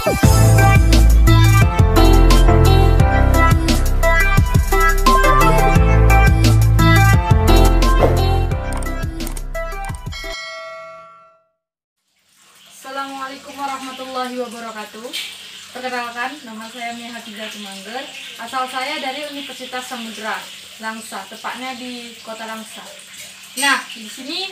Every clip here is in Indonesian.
Assalamualaikum warahmatullahi wabarakatuh. Perkenalkan, nama saya Mia Hafizah Tumangger. Asal saya dari Universitas Samudra Langsa, tepatnya di Kota Langsa. Nah, di sini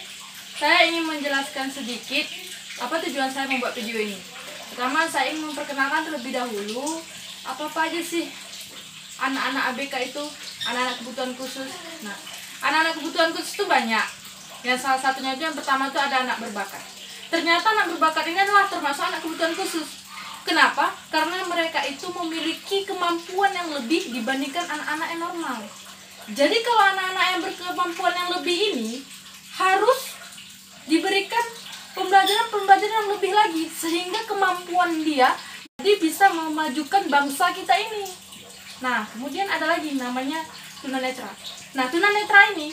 saya ingin menjelaskan sedikit apa tujuan saya membuat video ini. Pertama, saya ingin memperkenalkan terlebih dahulu apa aja sih anak-anak ABK itu, anak-anak kebutuhan khusus. Nah, anak-anak kebutuhan khusus itu banyak. Yang salah satunya itu yang pertama itu ada anak berbakat. Ternyata anak berbakat ini adalah termasuk anak kebutuhan khusus. Kenapa? Karena mereka itu memiliki kemampuan yang lebih dibandingkan anak-anak yang normal. Jadi kalau anak-anak yang berkemampuan yang lebih ini harus diberikan pembelajaran yang lebih lagi, sehingga kemampuan dia jadi bisa memajukan bangsa kita ini. Nah, kemudian ada lagi namanya tunanetra. Nah, tunanetra ini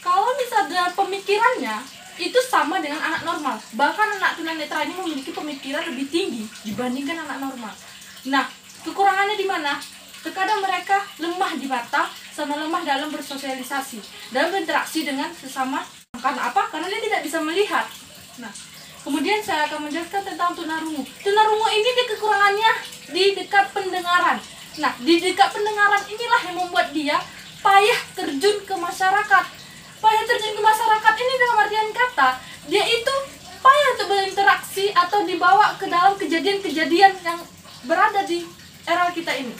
kalau misalnya pemikirannya itu sama dengan anak normal. Bahkan anak tunanetra ini memiliki pemikiran lebih tinggi dibandingkan anak normal. Nah, kekurangannya di mana? Terkadang mereka lemah di mata sama lemah dalam bersosialisasi, dalam berinteraksi dengan sesama. Karena apa? Karena dia tidak bisa melihat. Nah, kemudian saya akan menjelaskan tentang tunarungu. Tunarungu ini kekurangannya di dekat pendengaran. Nah, di dekat pendengaran inilah yang membuat dia payah terjun ke masyarakat. Payah terjun ke masyarakat ini dalam artian kata, dia itu payah untuk berinteraksi atau dibawa ke dalam kejadian-kejadian yang berada di era kita ini.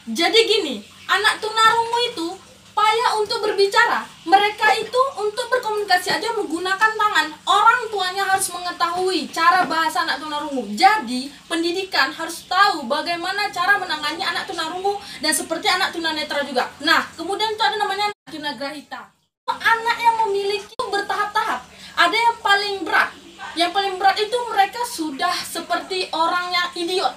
Jadi gini, anak tunarungu itu payah untuk berbicara. Mereka itu untuk berkomunikasi aja menggunakan tangan. Orang tuanya harus mengetahui cara bahasa anak tunarungu. Jadi, pendidikan harus tahu bagaimana cara menangani anak tunarungu dan seperti anak tunanetra juga. Nah, kemudian itu ada namanya anak tunagrahita. Anak yang memiliki bertahap-tahap. Ada yang paling berat. Yang paling berat itu mereka sudah seperti orang yang idiot.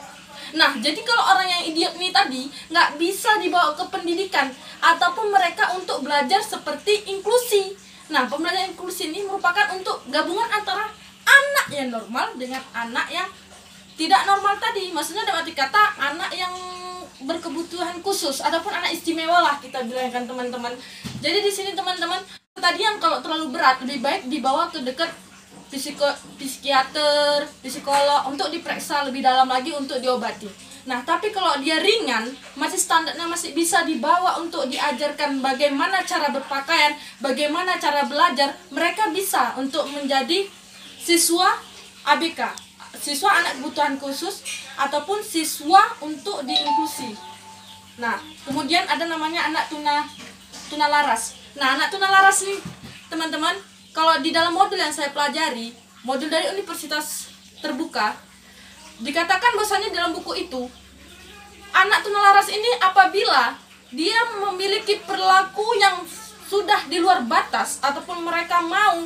Nah, jadi kalau orang yang idiot ini tadi nggak bisa dibawa ke pendidikan ataupun mereka untuk belajar seperti inklusi. Nah, pembelajaran inklusi ini merupakan untuk gabungan antara anak yang normal dengan anak yang tidak normal tadi. Maksudnya dalam arti kata anak yang berkebutuhan khusus ataupun anak istimewa lah kita bilangkan teman-teman. Jadi di sini teman-teman, tadi yang kalau terlalu berat lebih baik dibawa ke dekat psikiater, psikolog untuk diperiksa lebih dalam lagi untuk diobati. Nah, tapi kalau dia ringan, masih standarnya masih bisa dibawa untuk diajarkan bagaimana cara berpakaian, bagaimana cara belajar, mereka bisa untuk menjadi siswa ABK, siswa anak kebutuhan khusus ataupun siswa untuk diinklusi. Nah, kemudian ada namanya anak tunalaras. Nah, anak tunalaras ini teman-teman, kalau di dalam modul yang saya pelajari, modul dari Universitas Terbuka, dikatakan bahwasanya dalam buku itu anak tunalaras ini apabila dia memiliki perilaku yang sudah di luar batas ataupun mereka mau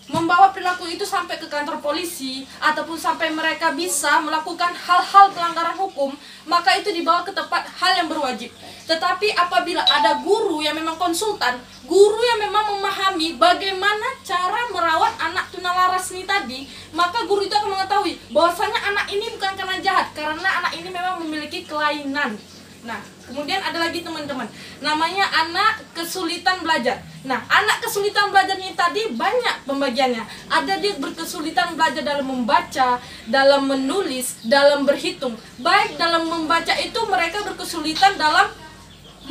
membawa perilaku itu sampai ke kantor polisi ataupun sampai mereka bisa melakukan hal-hal pelanggaran hukum, maka itu dibawa ke tempat hal yang berwajib. Tetapi apabila ada guru yang memang konsultan, guru yang memang memahami bagaimana cara merawat anak tunalaras ini tadi, maka guru itu akan mengetahui bahwasanya anak ini bukan karena jahat, karena anak ini memang memiliki kelainan. Nah, kemudian ada lagi teman-teman, namanya anak kesulitan belajar. Nah, anak kesulitan belajar ini tadi banyak pembagiannya. Ada dia berkesulitan belajar dalam membaca, dalam menulis, dalam berhitung. Baik dalam membaca itu mereka berkesulitan dalam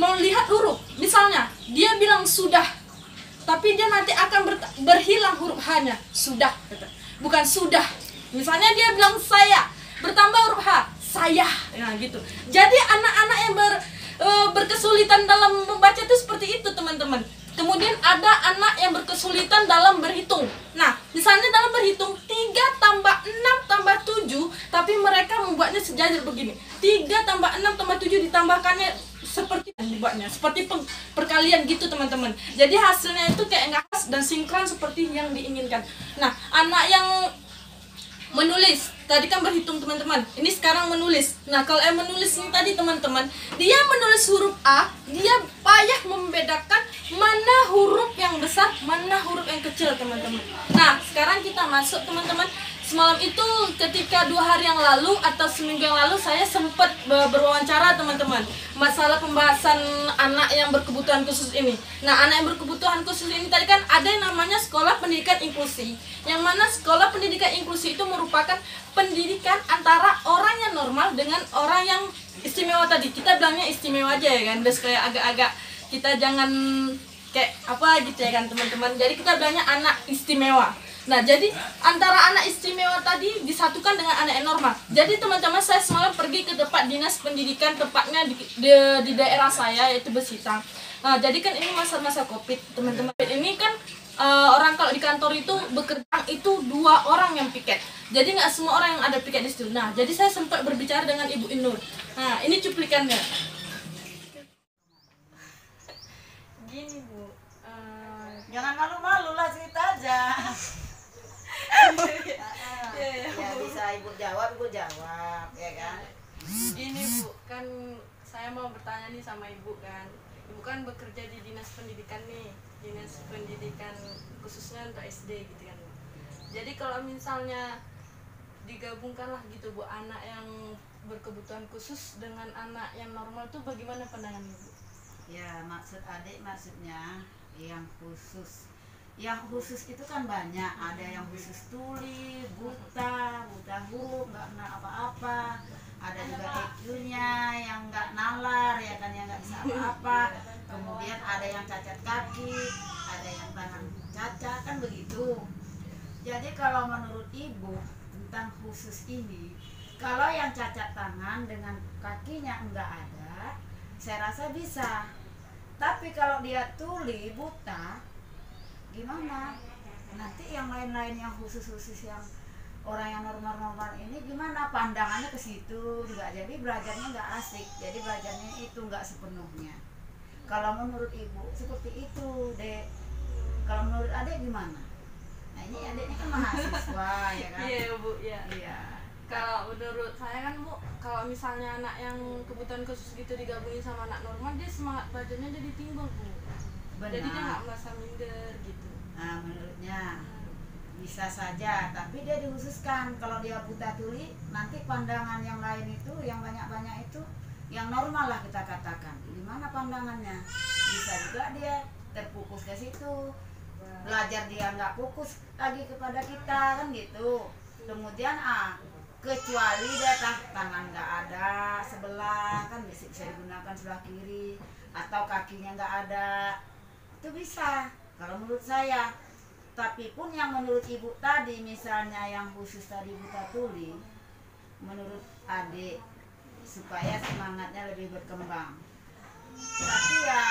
melihat huruf. Misalnya, dia bilang sudah, tapi dia nanti akan berhilang huruf H-nya. Sudah, bukan sudah. Misalnya dia bilang saya, bertambah huruf H, saya, nah gitu. Jadi anak-anak yang berkesulitan dalam membaca itu seperti itu teman-teman. Kemudian ada anak yang berkesulitan dalam berhitung. Nah, misalnya dalam berhitung 3 tambah 6 tambah 7, tapi mereka membuatnya sejajar begini. 3 tambah 6 tambah 7 ditambahkannya seperti dibuatnya, seperti perkalian gitu teman-teman. Jadi hasilnya itu kayak nggak khas dan sinkron seperti yang diinginkan. Nah, anak yang menulis, tadi kan berhitung teman-teman, ini sekarang menulis. Nah, kalau yang menulis ini tadi teman-teman, dia menulis huruf A, dia payah membedakan mana huruf yang besar, mana huruf yang kecil teman-teman. Nah, sekarang kita masuk teman-teman, semalam itu ketika 2 hari yang lalu atau seminggu yang lalu saya sempat berwawancara teman-teman masalah pembahasan anak yang berkebutuhan khusus ini. Nah, anak yang berkebutuhan khusus ini tadi kan ada yang namanya sekolah pendidikan inklusi, yang mana sekolah pendidikan inklusi itu merupakan pendidikan antara orang yang normal dengan orang yang istimewa. Tadi kita bilangnya istimewa aja ya kan, udah kayak agak-agak kita jangan kayak apa gitu ya kan teman-teman. Jadi kita bilangnya anak istimewa. Nah, jadi antara anak istimewa tadi disatukan dengan anak yang normal. Jadi teman-teman, saya semalam pergi ke tempat dinas pendidikan, tepatnya di daerah saya, yaitu Besitang. Nah, jadi kan ini masa-masa COVID, teman-teman. Ini kan orang kalau di kantor itu bekerja itu 2 orang yang piket. Jadi nggak semua orang yang ada piket di situ. Nah, jadi saya sempat berbicara dengan Ibu Inur. Nah, ini cuplikannya. Gini Bu, jangan malu-malu lah, cerita aja. Ya bisa ibu jawab ya kan. Gini Bu, kan saya mau bertanya nih sama Ibu kan. Ibu kan bekerja di dinas pendidikan nih, dinas pendidikan khususnya untuk SD gitu kan Bu. Jadi kalau misalnya digabungkan lah gitu Bu, anak yang berkebutuhan khusus dengan anak yang normal tuh bagaimana pandangan Ibu? Ya, maksud adik maksudnya yang khusus. Yang khusus itu kan banyak, ada yang khusus tuli, buta huruf, nggak kenal apa-apa. Ada juga EQ-nya yang nggak nalar ya kan, yang nggak bisa apa-apa. Kemudian ada yang cacat kaki, ada yang tangan cacat, kan begitu. Jadi kalau menurut ibu tentang khusus ini, kalau yang cacat tangan dengan kakinya enggak ada, saya rasa bisa. Tapi kalau dia tuli, buta, gimana? Nanti yang lain-lain yang khusus-khusus yang orang yang normal-normal ini gimana? Pandangannya ke situ juga, jadi belajarnya nggak asik. Jadi belajarnya itu nggak sepenuhnya. Kalau menurut ibu seperti itu, Dek. Kalau menurut adik gimana? Nah, ini adiknya kan mahasiswa ya kan? Iya Bu, ya. Iya. Kalau menurut saya kan Bu, kalau misalnya anak yang kebutuhan khusus gitu digabungin sama anak normal, dia semangat belajarnya jadi timbul Bu. Benar. Jadi dia nggak merasa minder gitu. Nah, menurutnya bisa saja, tapi dia dikhususkan. Kalau dia buta tuli, nanti pandangan yang lain itu, yang banyak-banyak itu, yang normal lah kita katakan. Gimana pandangannya? Bisa juga dia terfokus ke situ. Belajar dia nggak fokus lagi kepada kita kan gitu. Kemudian kecuali dia tangan nggak ada sebelah, kan bisa digunakan sebelah kiri, atau kakinya nggak ada, itu bisa kalau menurut saya. Tapi pun yang menurut ibu tadi, misalnya yang khusus tadi buta tuli, menurut adik supaya semangatnya lebih berkembang. Tapi ya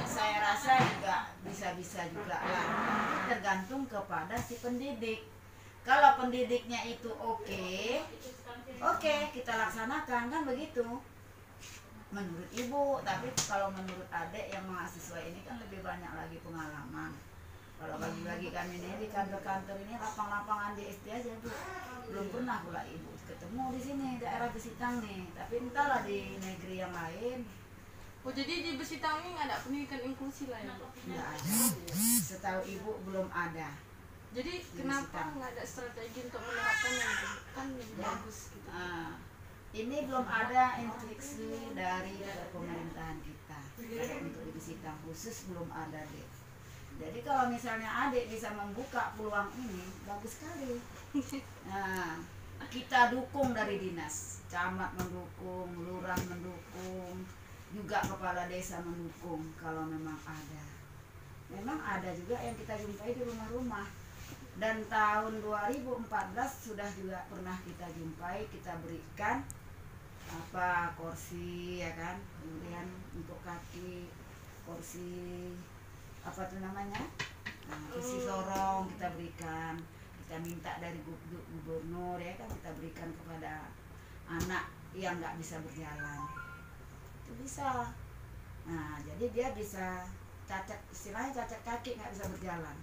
saya rasa juga bisa-bisa juga lah, tergantung kepada si pendidik. Kalau pendidiknya itu oke, kita laksanakan, kan begitu menurut ibu. Tapi kalau menurut adik yang mahasiswa ini kan lebih banyak lagi pengalaman. Kalau bagi-bagi kami ini di kantor-kantor ini, lapang-lapangan di SD aja Bu, belum pernah pula ibu ketemu di sini daerah Besitang nih. Tapi entahlah di negeri yang lain. Oh, jadi di Besitang ini nggak ada pendidikan inklusi lah ya Bu? Nggak ada, setahu ibu belum ada. Jadi kenapa nggak ada strategi untuk menerapkannya gitu? Kan lebih bagus gitu. Ini belum ada instruksi dari pemerintahan kita. Kalau untuk di Besitang khusus belum ada, Dek. Jadi kalau misalnya adik bisa membuka peluang ini, bagus sekali. Nah, kita dukung dari dinas, camat mendukung, lurah mendukung, juga kepala desa mendukung kalau memang ada. Memang ada juga yang kita jumpai di rumah-rumah. Dan tahun 2014 sudah juga pernah kita jumpai, kita berikan kursi ya kan, kemudian untuk kaki kursi apa tuh namanya, kursi sorong kita berikan, kita minta dari gubernur ya kan, kita berikan kepada anak yang nggak bisa berjalan, itu bisa. Nah, jadi dia bisa cacat, istilahnya cacat kaki, nggak bisa berjalan.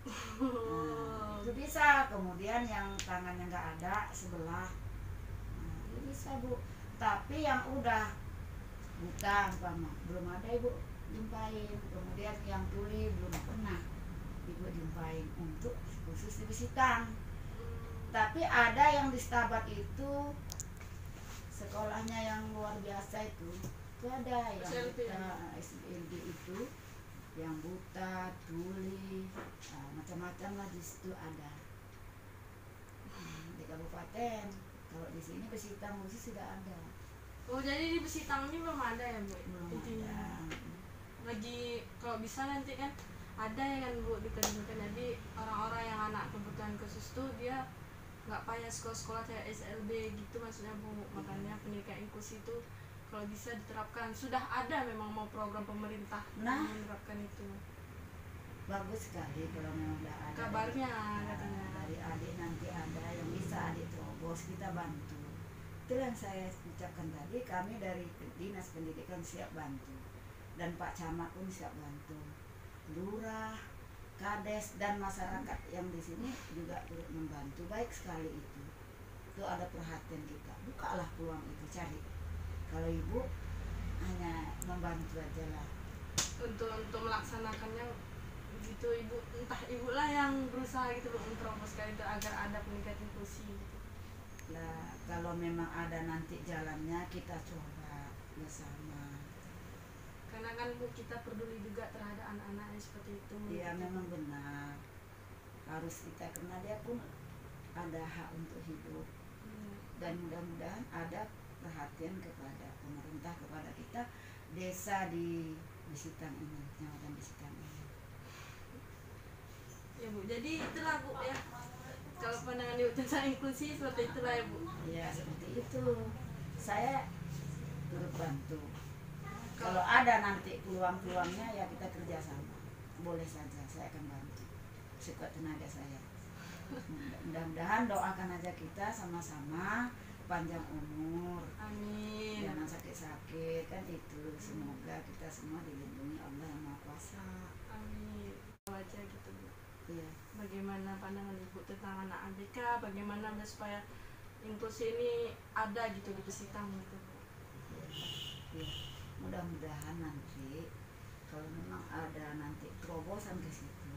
Nah, itu bisa. Kemudian yang tangannya nggak ada sebelah, nah, itu bisa Bu. Tapi yang udah buta umpama belum ada ibu jumpain. Kemudian yang tuli belum pernah ibu jumpain untuk khusus di Besitang. tapi ada yang di Stabat itu sekolahnya yang luar biasa itu ada yang buta, SLB itu yang buta, tuli, macam-macam lah di situ ada. Di kabupaten, kalau di sini Besitang khusus tidak ada. Oh, jadi di Besitang ini belum ada ya, Bu? Belum Intinya. ada. Lagi kalau bisa nanti kan ada ya kan, Bu, diterjunkan. Jadi orang-orang yang anak kebutuhan khusus tuh dia nggak payah sekolah-sekolah kayak SLB gitu maksudnya, Bu. Makanya pendidikan inklusi itu kalau bisa diterapkan. Sudah ada memang mau program pemerintah yang menerapkan itu. Bagus sekali kalau memang udah ada. Kabarnya katanya. Dari adik nanti ada yang bisa adik terobos, kita bantu. Itu yang saya ucapkan tadi, kami dari Dinas Pendidikan siap bantu. Dan Pak Camat pun siap bantu. Lurah, Kades, dan masyarakat yang di sini juga turut membantu. Baik sekali itu. Itu ada perhatian kita. Bukalah peluang itu, cari. Kalau ibu hanya membantu aja lah. Untuk melaksanakannya gitu, ibu, entah ibu lah yang berusaha gitu loh mempromosikan itu agar ada pendidikan inklusi gitu. Lah kalau memang ada nanti jalannya kita coba bersama. Karena kan Bu, kita peduli juga terhadap anak-anak yang seperti itu. Iya gitu. Memang benar. Harus kita, karena dia pun ada hak untuk hidup. Dan mudah-mudahan ada perhatian kepada pemerintah, kepada kita desa di Besitang ini, kecamatan Besitang ini. Ya Bu, jadi itulah Bu ya. Kalau pandangan Ibu tentang inklusi seperti itulah ya Bu. Ya seperti itu. Saya turut bantu. Kalau ada nanti peluang-peluangnya ya kita kerjasama. Boleh saja, saya akan bantu sekuat tenaga saya. Mudah-mudahan doakan aja kita sama-sama panjang umur. Amin. Jangan sakit-sakit kan itu. Semoga kita semua dilindungi Allah yang Maha Kuasa. Amin. Aja gitu Bu. Iya. Bagaimana pandangan Ibu tentang anak ABK? Bagaimana supaya inklusi ini ada gitu di Besitang gitu Bu? Iya. Mudah-mudahan nanti kalau memang ada nanti terobosan ke situ,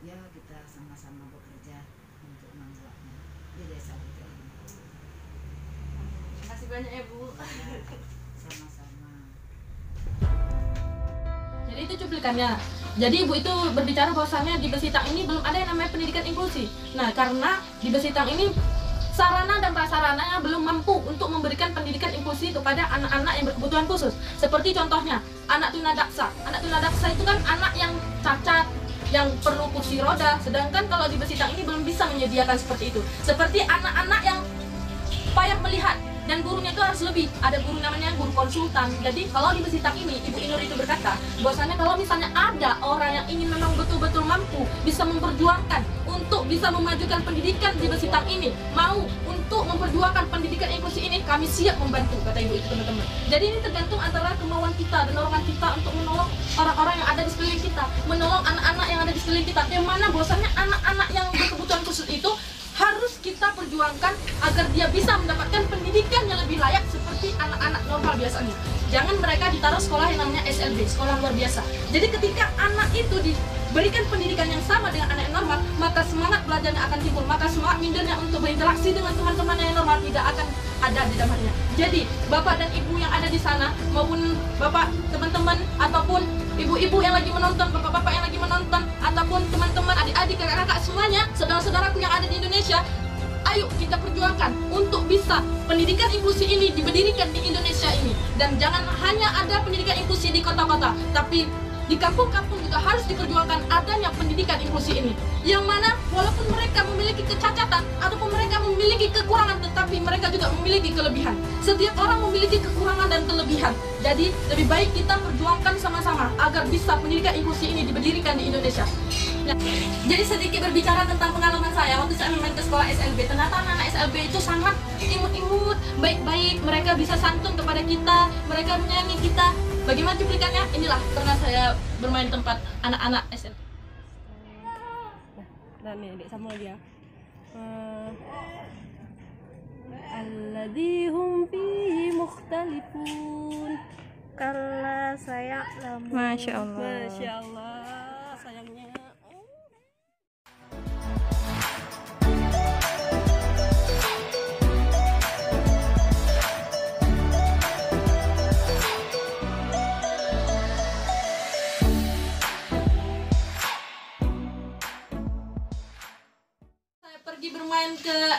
ya kita sama-sama bekerja untuk membuatnya di desa kita ini. Terima kasih banyak ya Bu. Sama-sama. Jadi itu cuplikannya. Jadi Ibu itu berbicara bahwasannya di Besitang ini belum ada yang namanya pendidikan inklusi. Nah, karena di Besitang ini sarana dan prasarananya belum mampu untuk memberikan pendidikan inklusi kepada anak-anak yang berkebutuhan khusus. Seperti contohnya, anak tunadaksa. Anak tunadaksa itu kan anak yang cacat, yang perlu kursi roda. Sedangkan kalau di Besitang ini belum bisa menyediakan seperti itu. Seperti anak-anak yang payah melihat, dan gurunya itu harus lebih. Ada guru namanya guru konsultan. Jadi kalau di Besitang ini, Ibu Inur itu berkata bahwasannya kalau misalnya ada orang yang ingin memang betul-betul mampu bisa memperjuangkan untuk bisa memajukan pendidikan di Besitang ini, mau untuk memperjuangkan pendidikan inklusi ini, kami siap membantu, kata Ibu itu teman-teman. Jadi ini tergantung antara kemauan kita dan dorongan kita untuk menolong orang-orang yang ada di sekeliling kita, menolong anak-anak yang ada di sekeliling kita. Yang mana bahwasannya anak-anak yang berkebutuhan khusus itu harus kita perjuangkan agar dia bisa mendapatkan pendidikan yang lebih layak seperti anak-anak normal biasanya. Jangan mereka ditaruh sekolah yang namanya SLB, sekolah luar biasa. Jadi ketika anak itu diberikan pendidikan yang sama dengan anak yang normal, maka semangat belajarnya akan timbul, maka semangat mindernya untuk berinteraksi dengan teman-teman yang normal tidak akan ada di dalamnya. Jadi Bapak dan Ibu yang ada di sana, maupun Bapak, teman-teman, ataupun ibu-ibu yang lagi menonton, bapak-bapak yang lagi menonton, ataupun teman-teman, adik-adik, kakak-kakak semuanya, saudara-saudaraku yang ada di Indonesia, ayo kita perjuangkan untuk bisa pendidikan inklusi ini diberdirikan di Indonesia ini. Dan jangan hanya ada pendidikan inklusi di kota-kota, tapi di kampung-kampung juga harus diperjuangkan adanya pendidikan inklusi ini. Yang mana walaupun mereka memiliki kecacatan ataupun mereka memiliki kekurangan, tetapi mereka juga memiliki kelebihan. Setiap orang memiliki kekurangan dan kelebihan. Jadi lebih baik kita perjuangkan sama-sama agar bisa pendidikan inklusi ini diberdirikan di Indonesia. Nah, jadi sedikit berbicara tentang pengalaman saya waktu saya main ke sekolah SLB. Ternyata anak-anak SLB itu sangat imut-imut, baik-baik. Mereka bisa santun kepada kita, mereka menyayangi kita. Bagaimana cuplikannya? Inilah karena saya bermain tempat anak-anak SLB. Dan nih, dek sama lagi ya. Alladzi hum fihi mukhtalifun. Kalla saya'lamun. Masya Allah. Masya Allah. Sayangnya.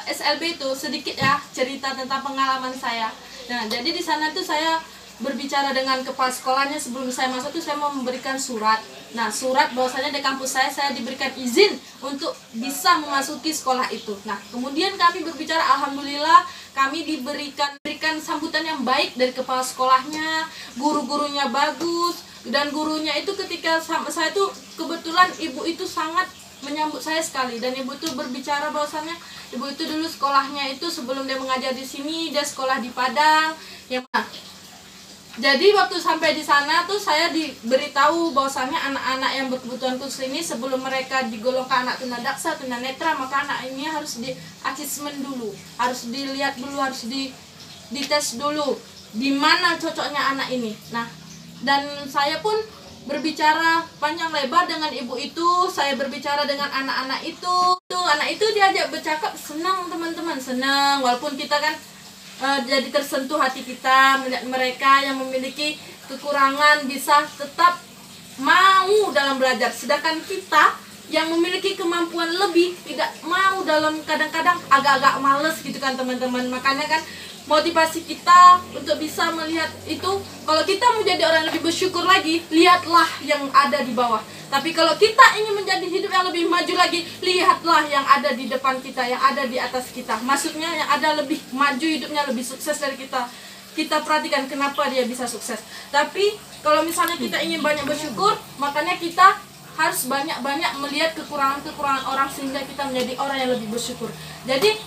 SLB itu sedikit ya cerita tentang pengalaman saya. Nah, jadi di sana tuh saya berbicara dengan kepala sekolahnya sebelum saya masuk tuh saya mau memberikan surat. Nah, surat bahwasanya di kampus saya diberikan izin untuk bisa memasuki sekolah itu. Nah, kemudian kami berbicara, alhamdulillah kami diberikan sambutan yang baik dari kepala sekolahnya, guru-gurunya bagus, dan gurunya itu ketika sama saya tuh kebetulan ibu itu sangat menyambut saya sekali, dan ibu tuh berbicara bahwasannya ibu itu dulu sekolahnya itu sebelum dia mengajar di sini dia sekolah di Padang yang jadi waktu sampai di sana tuh saya diberitahu bahwasannya anak-anak yang berkebutuhan khusus ini sebelum mereka digolongkan anak tunadaksa, tunanetra, maka anak ini harus di assessment dulu, harus dilihat dulu, harus dites dulu di mana cocoknya anak ini. Nah, dan saya pun berbicara panjang lebar dengan ibu itu, saya berbicara dengan anak-anak itu. Anak itu diajak bercakap, senang teman-teman, senang walaupun kita kan jadi tersentuh hati kita melihat mereka yang memiliki kekurangan bisa tetap mau dalam belajar, sedangkan kita yang memiliki kemampuan lebih tidak mau, dalam kadang-kadang agak-agak males gitu kan teman-teman. Makanya kan motivasi kita untuk bisa melihat itu, kalau kita mau jadi orang yang lebih bersyukur lagi, lihatlah yang ada di bawah. Tapi kalau kita ingin menjadi hidup yang lebih maju lagi, lihatlah yang ada di depan kita, yang ada di atas kita. Maksudnya yang ada lebih maju hidupnya, lebih sukses dari kita. Kita perhatikan kenapa dia bisa sukses. Tapi kalau misalnya kita ingin banyak bersyukur, makanya kita harus banyak-banyak melihat kekurangan-kekurangan orang sehingga kita menjadi orang yang lebih bersyukur. Jadi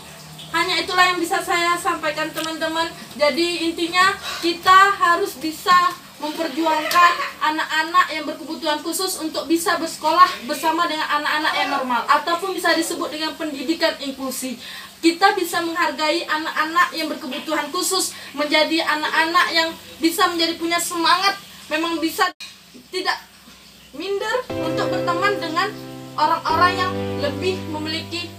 hanya itulah yang bisa saya sampaikan teman-teman. Jadi intinya kita harus bisa memperjuangkan anak-anak yang berkebutuhan khusus untuk bisa bersekolah bersama dengan anak-anak yang normal, ataupun bisa disebut dengan pendidikan inklusi. Kita bisa menghargai anak-anak yang berkebutuhan khusus menjadi anak-anak yang bisa menjadi punya semangat, memang bisa tidak minder untuk berteman dengan orang-orang yang lebih memiliki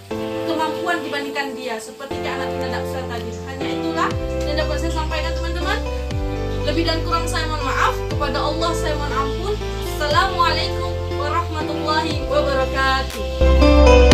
kemampuan dibandingkan dia, seperti anak tunadaksa tadi. Hanya itulah yang dapat saya sampaikan teman-teman. Lebih dan kurang saya mohon maaf, kepada Allah saya mohon ampun. Assalamualaikum warahmatullahi wabarakatuh.